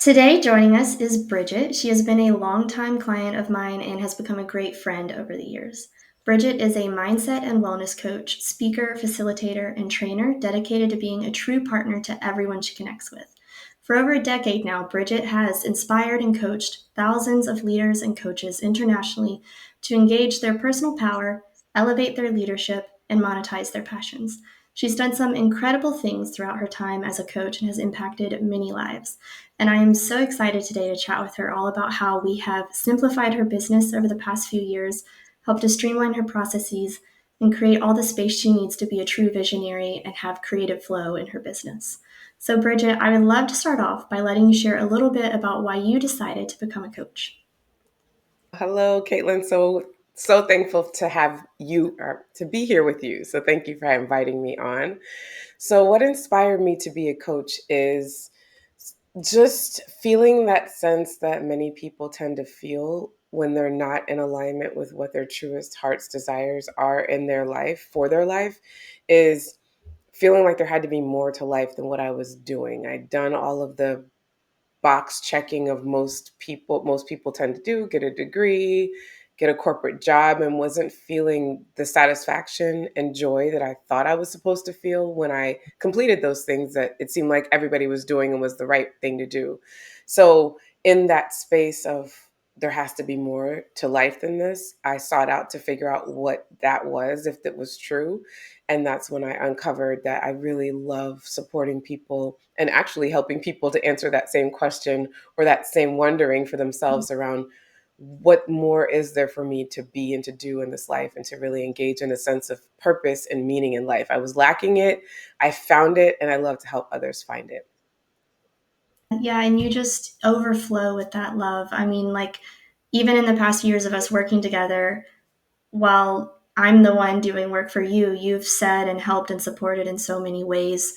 Today, joining us is Bridgette. She has been a longtime client of mine and has become a great friend over the years. Bridgette is a mindset and wellness coach, speaker, facilitator, and trainer dedicated to being a true partner to everyone she connects with. For over a decade now, Bridgette has inspired and coached thousands of leaders and coaches internationally to engage their personal power, elevate their leadership, and monetize their passions. She's done some incredible things throughout her time as a coach and has impacted many lives. And I am so excited today to chat with her all about how we have simplified her business over the past few years, helped to streamline her processes, and create all the space she needs to be a true visionary and have creative flow in her business. So, Bridgette, I would love to start off by letting you share a little bit about why you decided to become a coach. Hello, Caitlin. So thankful to have you or to be here with you. So thank you for inviting me on. So what inspired me to be a coach is just feeling that sense that many people tend to feel when they're not in alignment with what their truest heart's desires are in their life, for their life, is feeling like there had to be more to life than what I was doing. I'd done all of the box checking of most people tend to do, get a degree, get a corporate job, and wasn't feeling the satisfaction and joy that I thought I was supposed to feel when I completed those things that it seemed like everybody was doing and was the right thing to do. So in that space of there has to be more to life than this, I sought out to figure out what that was, if that was true. And that's when I uncovered that I really love supporting people and actually helping people to answer that same question or that same wondering for themselves around what more is there for me to be and to do in this life, and to really engage in a sense of purpose and meaning in life. I was lacking it, I found it, and I love to help others find it. Yeah, and you just overflow with that love. I mean, like, even in the past years of us working together, while I'm the one doing work for you, you've said and helped and supported in so many ways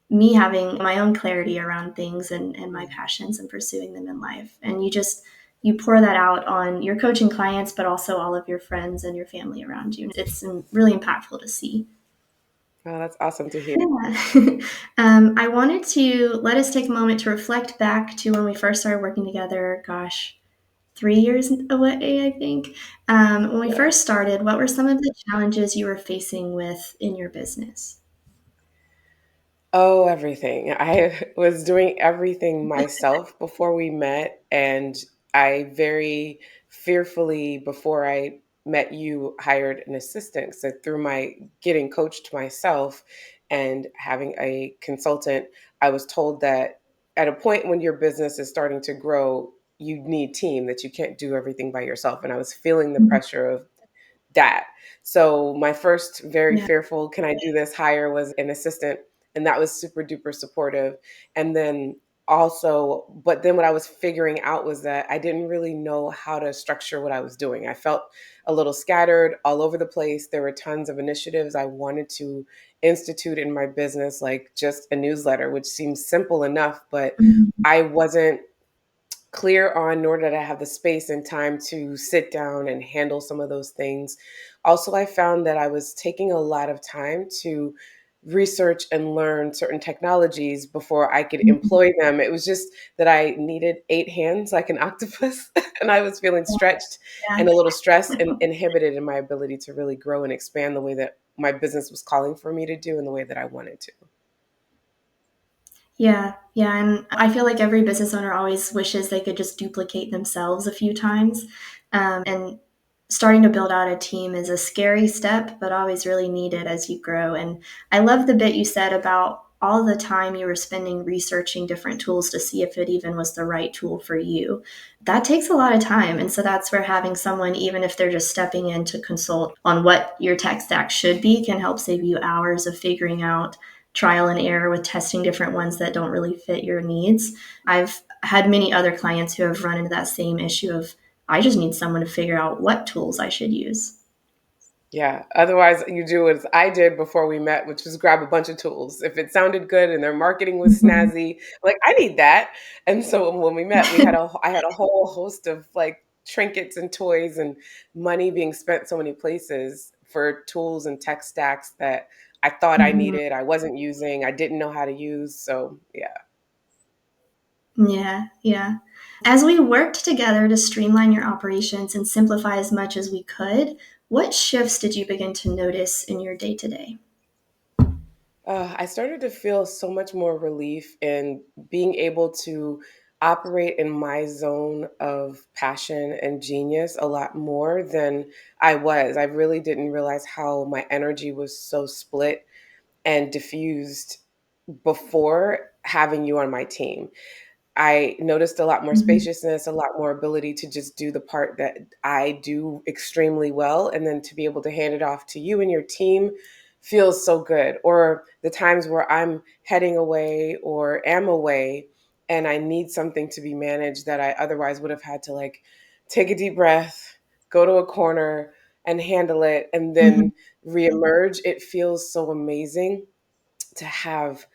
me having my own clarity around things and my passions and pursuing them in life. And you pour that out on your coaching clients, but also all of your friends and your family around you. It's really impactful to see. Oh, that's awesome to hear. Yeah. I wanted to let us take a moment to reflect back to when we first started working together. Gosh, 3 years away, I think. When we Yeah. first started, what were some of the challenges you were facing with in your business? Oh, everything. I was doing everything myself before we met, and I very fearfully, before I met you, hired an assistant. So through my getting coached myself and having a consultant, I was told that at a point when your business is starting to grow, you need team, that you can't do everything by yourself. And I was feeling the Mhm. pressure of that. So my first very Yeah. fearful, can I do this hire, was an assistant, and that was super duper supportive. And then also, but then what I was figuring out was that I didn't really know how to structure what I was doing. I felt a little scattered all over the place. There were tons of initiatives I wanted to institute in my business, like just a newsletter, which seems simple enough, but Mhm. I wasn't clear on, nor did I have the space and time to sit down and handle some of those things. Also, I found that I was taking a lot of time to research and learn certain technologies before I could Mhm. employ them. It was just that I needed 8 hands like an octopus, and I was feeling stretched Yeah. and a little stressed and inhibited in my ability to really grow and expand the way that my business was calling for me to do and the way that I wanted to. Yeah. Yeah. And I feel like every business owner always wishes they could just duplicate themselves a few times. And starting to build out a team is a scary step, but always really needed as you grow. And I love the bit you said about all the time you were spending researching different tools to see if it even was the right tool for you. That takes a lot of time. And so that's where having someone, even if they're just stepping in to consult on what your tech stack should be, can help save you hours of figuring out trial and error with testing different ones that don't really fit your needs. I've had many other clients who have run into that same issue of I just need someone to figure out what tools I should use. Yeah. Otherwise, you do as I did before we met, which was grab a bunch of tools. If it sounded good and their marketing was Mhm. snazzy, like I need that. And so when we met, I had a whole host of like trinkets and toys and money being spent so many places for tools and tech stacks that I thought I Mhm. needed, I wasn't using, I didn't know how to use. So yeah. Yeah, yeah. As we worked together to streamline your operations and simplify as much as we could, what shifts did you begin to notice in your day to day? I started to feel so much more relief in being able to operate in my zone of passion and genius a lot more than I was. I really didn't realize how my energy was so split and diffused before having you on my team. I noticed a lot more Mhm, spaciousness, a lot more ability to just do the part that I do extremely well. And then to be able to hand it off to you and your team feels so good. Or the times where I'm heading away or am away and I need something to be managed that I otherwise would have had to like take a deep breath, go to a corner and handle it, and mhm, then reemerge. It feels so amazing to have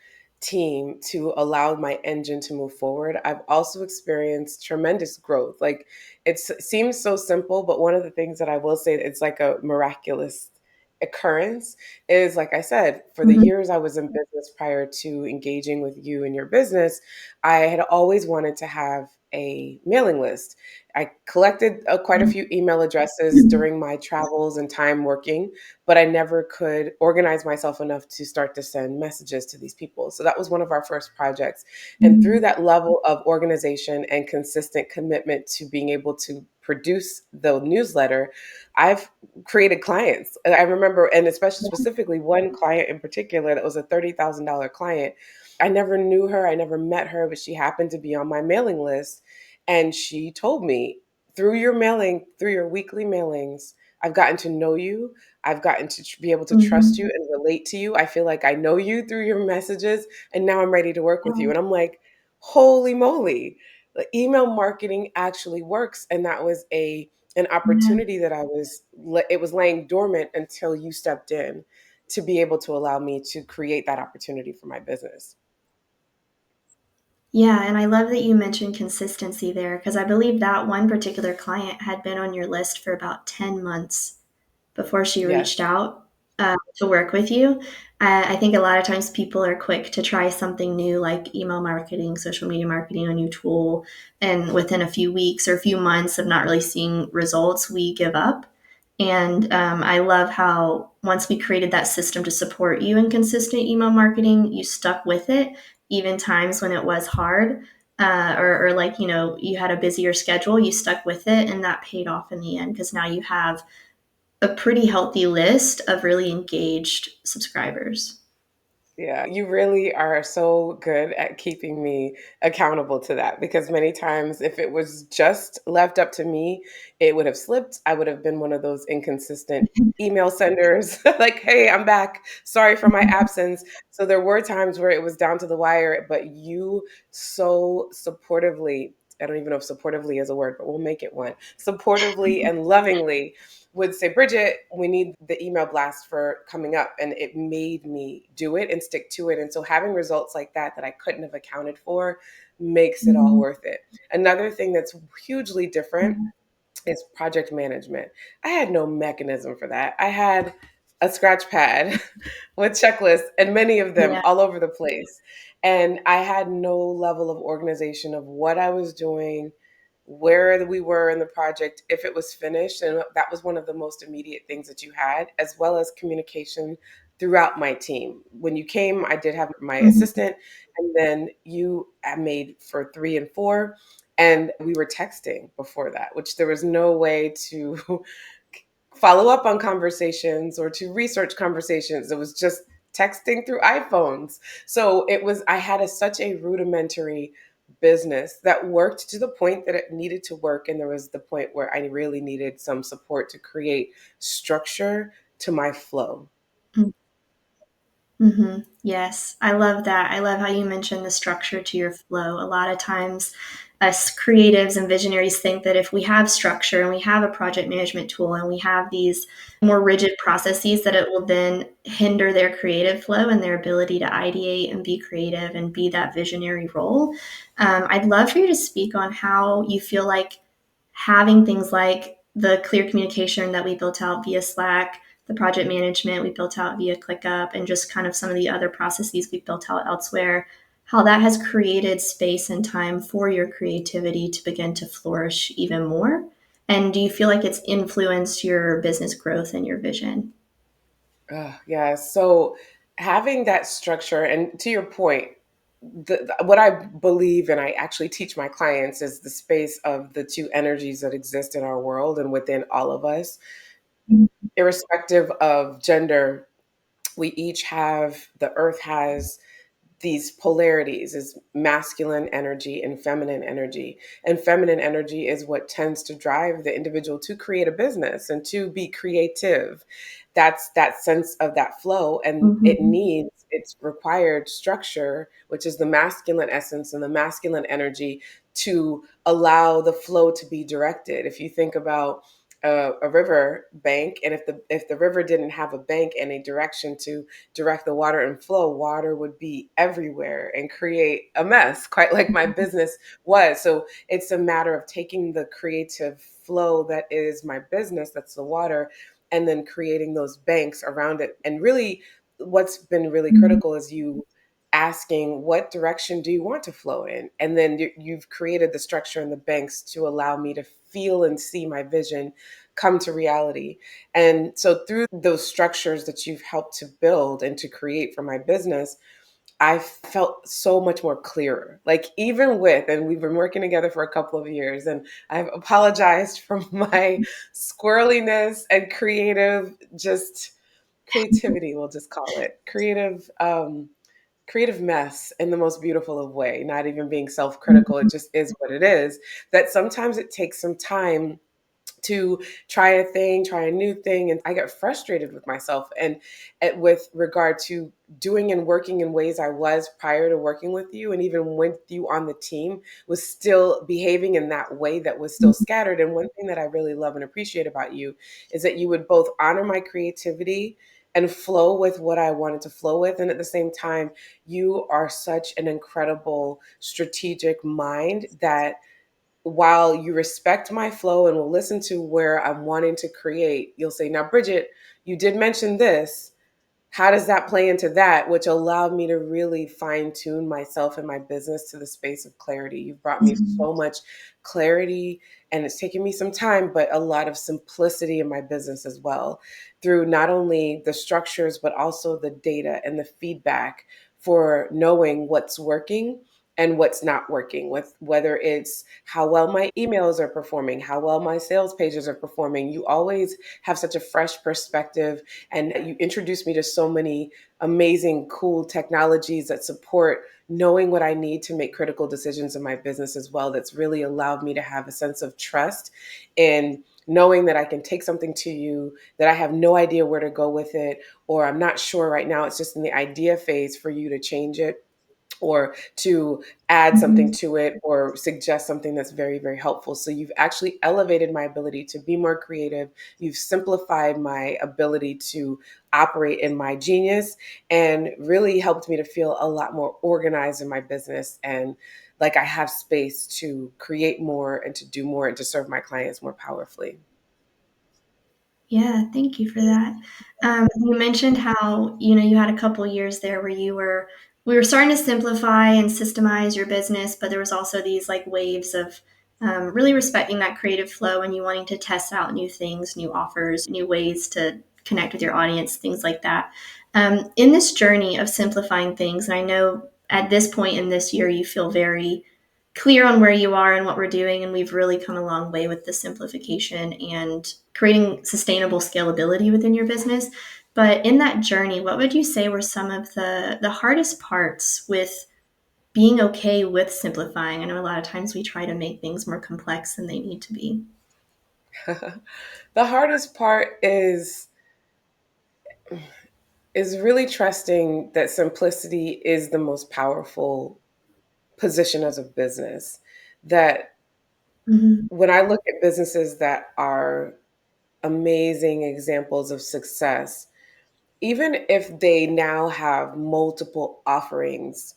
team to allow my engine to move forward. I've also experienced tremendous growth. Like it seems so simple, but one of the things that I will say, it's like a miraculous occurrence, is like I said, for the mhm, years I was in business prior to engaging with you in your business, I had always wanted to have a mailing list. I collected quite a few email addresses mhm, during my travels and time working, but I never could organize myself enough to start to send messages to these people. So that was one of our first projects. And through mhm, that level of organization and consistent commitment to being able to produce the newsletter, I've created clients. And I remember, and especially specifically one client in particular that was a $30,000 client. I never knew her, I never met her, but she happened to be on my mailing list. And she told me, through your mailing, through your weekly mailings, I've gotten to know you. I've gotten to be able to trust you mhm. and relate to you. I feel like I know you through your messages, and now I'm ready to work with you. Oh, And I'm like, holy moly, the email marketing actually works. And that was an yeah. opportunity that it was laying dormant until you stepped in to be able to allow me to create that opportunity for my business. Yeah, and I love that you mentioned consistency there because I believe that one particular client had been on your list for about 10 months before she reached Yes. out to work with you. I think a lot of times people are quick to try something new like email marketing, social media marketing, a new tool, and within a few weeks or a few months of not really seeing results, we give up. And I love how once we created that system to support you in consistent email marketing, you stuck with it, even times when it was hard. Or like, you had a busier schedule, you stuck with it, and that paid off in the end because now you have a pretty healthy list of really engaged subscribers. Yeah, you really are so good at keeping me accountable to that, because many times if it was just left up to me, it would have slipped. I would have been one of those inconsistent email senders like, "Hey, I'm back. Sorry for my absence." So there were times where it was down to the wire, but you so supportively, I don't even know if supportively is a word, but we'll make it one. Supportively and lovingly would say, Bridgette, we need the email blast for coming up. And it made me do it and stick to it. And so having results like that that I couldn't have accounted for makes it all Mhm. worth it. Another thing that's hugely different is project management. I had no mechanism for that. I had a scratch pad with checklists and many of them Yeah. all over the place. And I had no level of organization of what I was doing, where we were in the project, if it was finished. And that was one of the most immediate things that you had, as well as communication throughout my team. When you came, I did have my Mhm. assistant, and then you made for 3 and 4. And we were texting before that, which there was no way to follow up on conversations or to research conversations. It was just texting through iPhones. So I had such a rudimentary business that worked to the point that it needed to work. And there was the point where I really needed some support to create structure to my flow. Mhm. Yes, I love that. I love how you mentioned the structure to your flow. A lot of times, us creatives and visionaries think that if we have structure and we have a project management tool and we have these more rigid processes, that it will then hinder their creative flow and their ability to ideate and be creative and be that visionary role. I'd love for you to speak on how you feel like having things like the clear communication that we built out via Slack, the project management we built out via ClickUp, and just kind of some of the other processes we built out elsewhere. how that has created space and time for your creativity to begin to flourish even more? And do you feel like it's influenced your business growth and your vision? Yeah. So having that structure, and to your point, what I believe and I actually teach my clients is the space of the two energies that exist in our world and within all of us, irrespective of gender. We each have, the earth has these polarities, is masculine energy and feminine energy. And feminine energy is what tends to drive the individual to create a business and to be creative. That's that sense of that flow, and it Mm-hmm. needs its required structure, which is the masculine essence and the masculine energy, to allow the flow to be directed. If you think about a river bank, and if the river didn't have a bank and a direction to direct the water and flow, water would be everywhere and create a mess, quite like my business was. So it's a matter of taking the creative flow that is my business, that's the water, and then creating those banks around it. And really, what's been really critical is you asking, what direction do you want to flow in? And then you've created the structure and the banks to allow me to feel and see my vision come to reality. And so through those structures that you've helped to build and to create for my business, I felt so much more clearer. Like, even with, and we've been working together for a couple of years, and I've apologized for my squirreliness and just creativity, we'll just call it creative mess in the most beautiful of way, not even being self-critical. It just is what it is. That sometimes it takes some time to try a thing, try a new thing. And I get frustrated with myself and with regard to doing and working in ways I was prior to working with you. And even with you on the team, was still behaving in that way that was still scattered. And one thing that I really love and appreciate about you is that you would both honor my creativity and flow with what I wanted to flow with. And at the same time, you are such an incredible strategic mind that, while you respect my flow and will listen to where I'm wanting to create, you'll say, now, Bridgette, you did mention this. How does that play into that? Which allowed me to really fine tune myself and my business to the space of clarity. You've brought me Mm-hmm. so much clarity, and it's taken me some time, but a lot of simplicity in my business as well, through not only the structures, but also the data and the feedback for knowing what's working and what's not working, with whether it's how well my emails are performing, how well my sales pages are performing. You always have such a fresh perspective, and you introduced me to so many amazing, cool technologies that support knowing what I need to make critical decisions in my business as well. That's really allowed me to have a sense of trust in knowing that I can take something to you that I have no idea where to go with it, or I'm not sure right now, it's just in the idea phase, for you to change it or to add something Mm-hmm. to it or suggest something that's very, very helpful. So you've actually elevated my ability to be more creative. You've simplified my ability to operate in my genius, and really helped me to feel a lot more organized in my business, and like I have space to create more and to do more and to serve my clients more powerfully. Yeah, thank you for that. You mentioned how, you had a couple years there where we were starting to simplify and systemize your business, but there was also these like waves of really respecting that creative flow and you wanting to test out new things, new offers, new ways to connect with your audience, things like that. In this journey of simplifying things, and I know at this point in this year, you feel very clear on where you are and what we're doing. And we've really come a long way with the simplification and creating sustainable scalability within your business. But in that journey, what would you say were some of the hardest parts with being okay with simplifying? I know a lot of times we try to make things more complex than they need to be. The hardest part is really trusting that simplicity is the most powerful position as a business. That Mm-hmm. when I look at businesses that are amazing examples of success, even if they now have multiple offerings,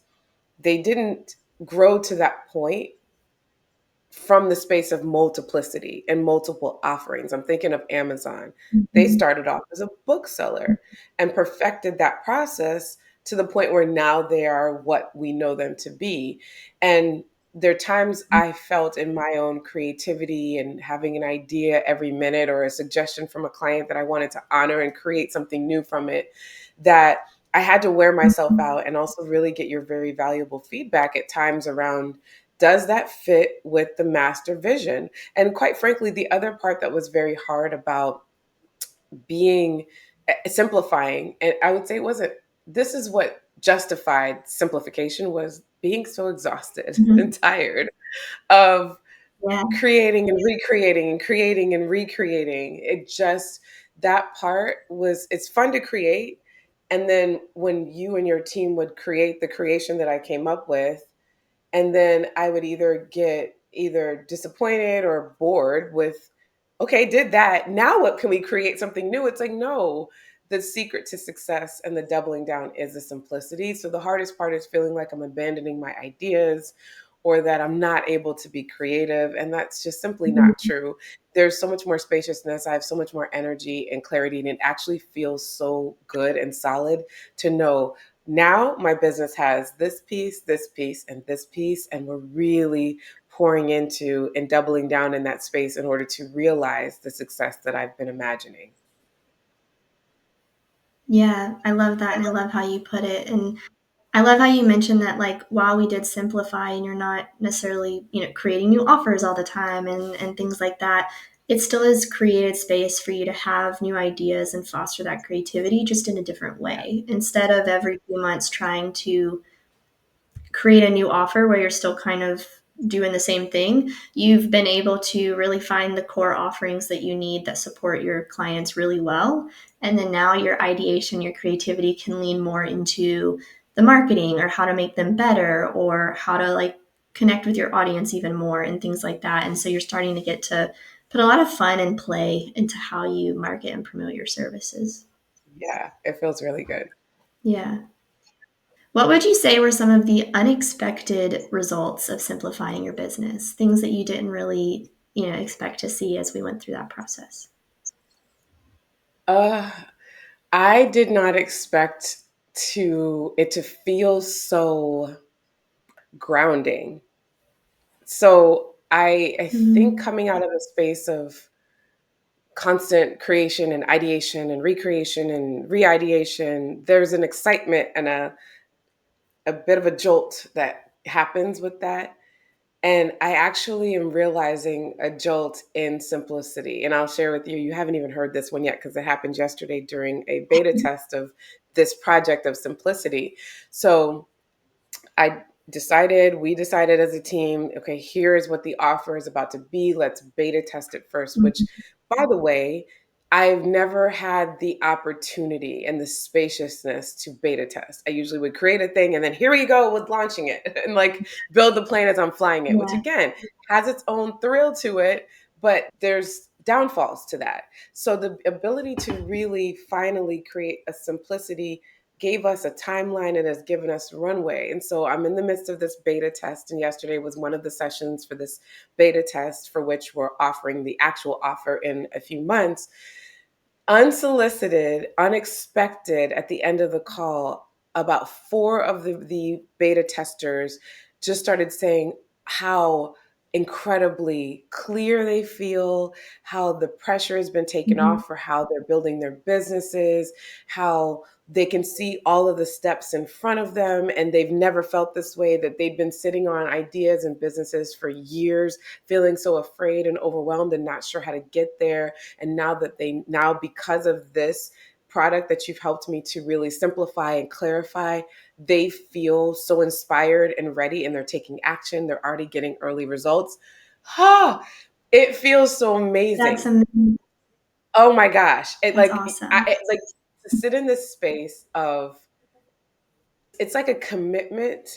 they didn't grow to that point from the space of multiplicity and multiple offerings. I'm thinking of Amazon. They Mm-hmm. started off as a bookseller and perfected that process to the point where now they are what we know them to be. And there are times I felt in my own creativity and having an idea every minute or a suggestion from a client that I wanted to honor and create something new from it, that I had to wear myself Mhm. out and also really get your very valuable feedback at times around, does that fit with the master vision? And quite frankly, the other part that was very hard about being simplifying, and I would say it wasn't, this is what justified simplification, was being so exhausted and Mhm. tired of Yeah. creating and recreating and creating and recreating. It just, that part was, it's fun to create. And then when you and your team would create the creation that I came up with, and then I would either get either disappointed or bored with, okay, did that. Now what, can we create something new? It's like, no, the secret to success and the doubling down is the simplicity. So the hardest part is feeling like I'm abandoning my ideas or that I'm not able to be creative. And that's just simply not Mhm. true. There's so much more spaciousness. I have so much more energy and clarity, and it actually feels so good and solid to know now my business has this piece, and this piece, and we're really pouring into and doubling down in that space in order to realize the success that I've been imagining. Yeah, I love that, and I love how you put it, and I love how you mentioned that, like, while we did simplify and you're not necessarily, creating new offers all the time and things like that, it still has created space for you to have new ideas and foster that creativity just in a different Yeah. way. Instead of every few months trying to create a new offer where you're still kind of doing the same thing, you've been able to really find the core offerings that you need that support your clients really well. And then now your ideation, your creativity can lean more into the marketing or how to make them better or how to like connect with your audience even more and things like that. And so you're starting to get to put a lot of fun and play into how you market and promote your services. Yeah, it feels really good. Yeah. What would you say were some of the unexpected results of simplifying your business? Things that you didn't really, expect to see as we went through that process? Uh, I did not expect to it to feel so grounding. So I think Mhm. coming out of a space of constant creation and ideation and recreation and re-ideation, there's an excitement and a bit of a jolt that happens with that. And I actually am realizing a jolt in simplicity. And I'll share with you, you haven't even heard this one yet because it happened yesterday during a beta test of this project of simplicity. So I we decided as a team, okay, here's what the offer is about to be. Let's beta test it first, which, Mhm. by the way, I've never had the opportunity and the spaciousness to beta test. I usually would create a thing and then here we go with launching it and like build the plane as I'm flying it, which Yeah. again has its own thrill to it, but there's downfalls to that. So the ability to really finally create a simplicity gave us a timeline and has given us runway. And so I'm in the midst of this beta test. And yesterday was one of the sessions for this beta test, for which we're offering the actual offer in a few months. Unsolicited, unexpected at the end of the call, about four of the beta testers just started saying how incredibly clear they feel, how the pressure has been taken Mhm. off for how they're building their businesses, how they can see all of the steps in front of them, and they've never felt this way, that they've been sitting on ideas and businesses for years, feeling so afraid and overwhelmed and not sure how to get there. And now that they now, because of this product that you've helped me to really simplify and clarify, they feel so inspired and ready, and they're taking action. They're already getting early results. Ha! It feels so That's amazing. amazing. Oh my gosh. It That's like awesome. like to sit in this space of, it's like a commitment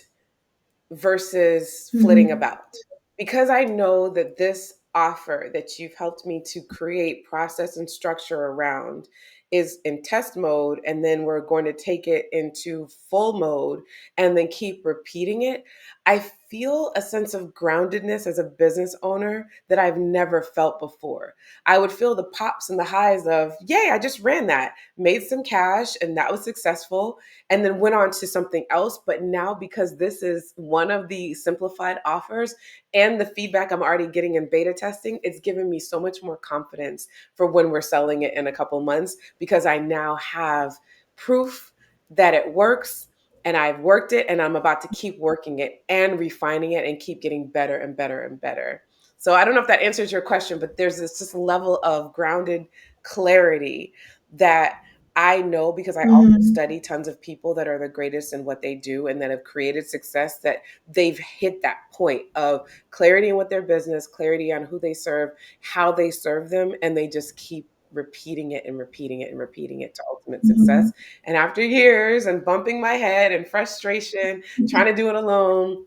versus flitting Mhm. about. Because I know that this offer that you've helped me to create process and structure around is in test mode, and then we're going to take it into full mode and then keep repeating it. I feel a sense of groundedness as a business owner that I've never felt before. I would feel the pops and the highs of, yay, I just ran that, made some cash, and that was successful, and then went on to something else. But now, because this is one of the simplified offers and the feedback I'm already getting in beta testing, it's given me so much more confidence for when we're selling it in a couple months, because I now have proof that it works, and I've worked it, and I'm about to keep working it and refining it and keep getting better and better and better. So I don't know if that answers your question, but there's this just level of grounded clarity that I know, because I also Mhm. study tons of people that are the greatest in what they do and that have created success, that they've hit that point of clarity in what their business, clarity on who they serve, how they serve them, and they just keep repeating it and repeating it and repeating it to ultimate success. Mhm. And after years and bumping my head and frustration, trying to do it alone,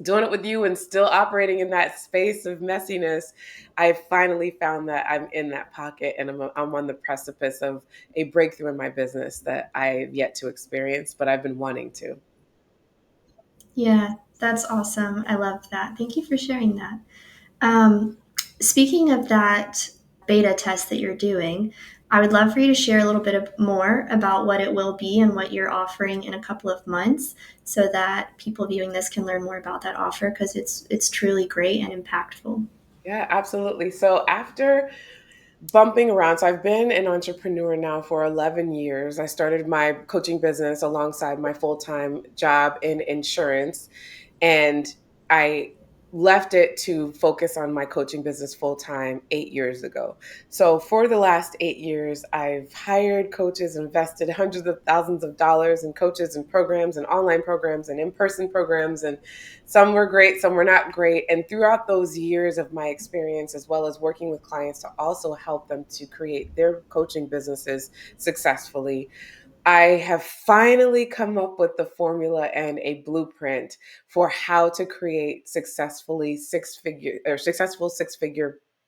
doing it with you and still operating in that space of messiness, I finally found that I'm in that pocket, and I'm on the precipice of a breakthrough in my business that I've yet to experience, but I've been wanting to. Yeah, that's awesome. I love that. Thank you for sharing that. Um, Speaking of that beta test that you're doing, I would love for you to share a little bit more about what it will be and what you're offering in a couple of months, so that people viewing this can learn more about that offer, because it's truly great and impactful. Yeah, absolutely. So after bumping around. So I've been an entrepreneur now for 11 years. I started my coaching business alongside my full-time job in insurance, and I left it to focus on my coaching business full time 8 years ago. So for the last 8 years, I've hired coaches, invested hundreds of thousands of dollars in coaches and programs and online programs and in-person programs, and some were great, some were not great. And throughout those years of my experience, as well as working with clients to also help them to create their coaching businesses successfully, I have finally come up with the formula and a blueprint for how to create successful six-figure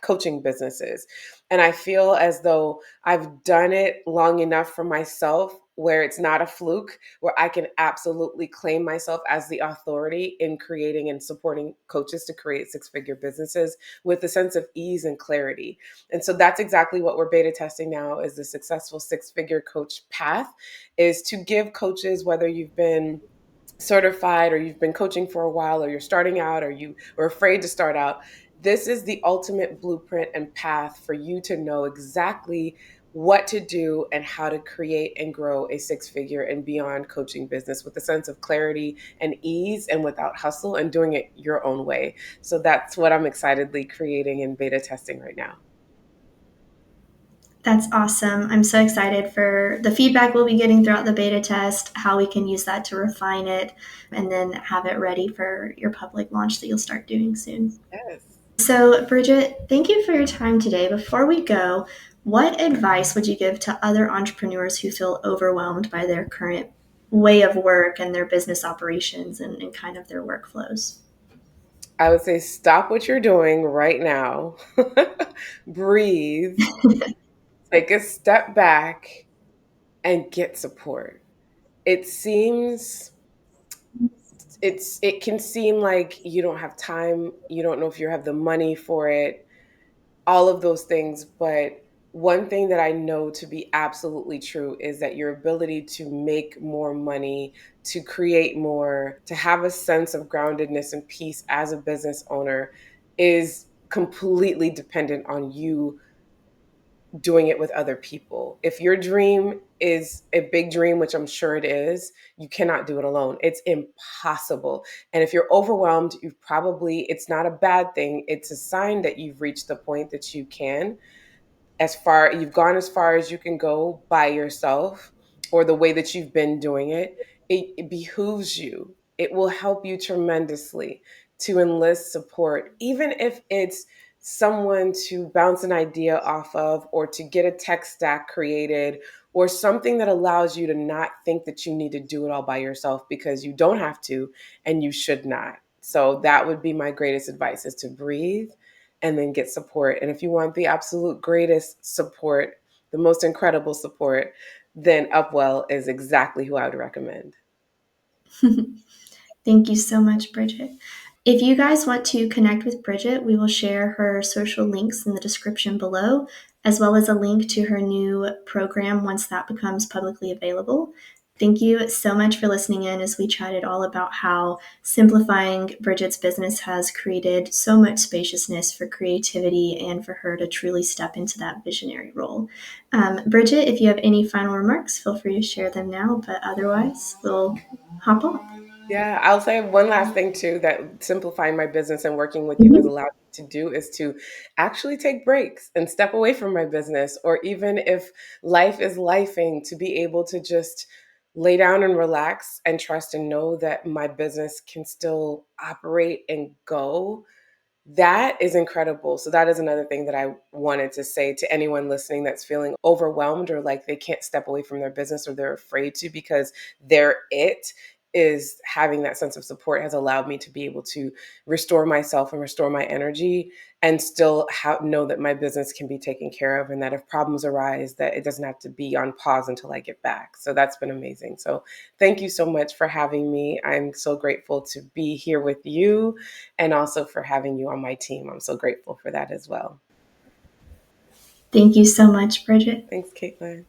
coaching businesses. And I feel as though I've done it long enough for myself where it's not a fluke, where I can absolutely claim myself as the authority in creating and supporting coaches to create six-figure businesses with a sense of ease and clarity. And so that's exactly what we're beta testing now, is the successful six-figure coach path, is to give coaches, whether you've been certified or you've been coaching for a while, or you're starting out, or you are afraid to start out, this is the ultimate blueprint and path for you to know exactly what to do and how to create and grow a six-figure and beyond coaching business with a sense of clarity and ease, and without hustle, and doing it your own way. So that's what I'm excitedly creating and beta testing right now. That's awesome. I'm so excited for the feedback we'll be getting throughout the beta test, how we can use that to refine it, and then have it ready for your public launch that you'll start doing soon. Yes. So, Bridgette, thank you for your time today. Before we go, what advice would you give to other entrepreneurs who feel overwhelmed by their current way of work and their business operations, and kind of their workflows? I would say stop what you're doing right now, breathe, take a step back, and get support. It seems it can seem like you don't have time, you don't know if you have the money for it, all of those things, but one thing that I know to be absolutely true is that your ability to make more money, to create more, to have a sense of groundedness and peace as a business owner is completely dependent on you doing it with other people. If your dream is a big dream, which I'm sure it is, you cannot do it alone. It's impossible. And if you're overwhelmed, it's not a bad thing. It's a sign that you've reached the point that you've gone as far as you can go by yourself, or the way that you've been doing it. It behooves you, it will help you tremendously to enlist support, even if it's someone to bounce an idea off of, or to get a tech stack created, or something that allows you to not think that you need to do it all by yourself, because you don't have to, and you should not. So that would be my greatest advice, is to breathe and then get support. And if you want the absolute greatest support, the most incredible support, then Upwell is exactly who I would recommend. Thank you so much, Bridget. If you guys want to connect with Bridgette, we will share her social links in the description below, as well as a link to her new program once that becomes publicly available. Thank you so much for listening in as we chatted all about how simplifying Bridgette's business has created so much spaciousness for creativity and for her to truly step into that visionary role. Bridgette, if you have any final remarks, feel free to share them now, but otherwise, we'll hop on. Yeah, I'll say one last thing too that simplifying my business and working with you has Mhm. allowed me to do is to actually take breaks and step away from my business, or even if life is lifing, to be able to just lay down and relax and trust and know that my business can still operate and go. That is incredible. So that is another thing that I wanted to say to anyone listening that's feeling overwhelmed or like they can't step away from their business or they're afraid to because they're it is having that sense of support has allowed me to be able to restore myself and restore my energy and still know that my business can be taken care of and that if problems arise that it doesn't have to be on pause until I get back. So that's been amazing. So thank you so much for having me. I'm so grateful to be here with you and also for having you on my team. I'm so grateful for that as well. Thank you so much, Bridgette. Thanks, Caitlin.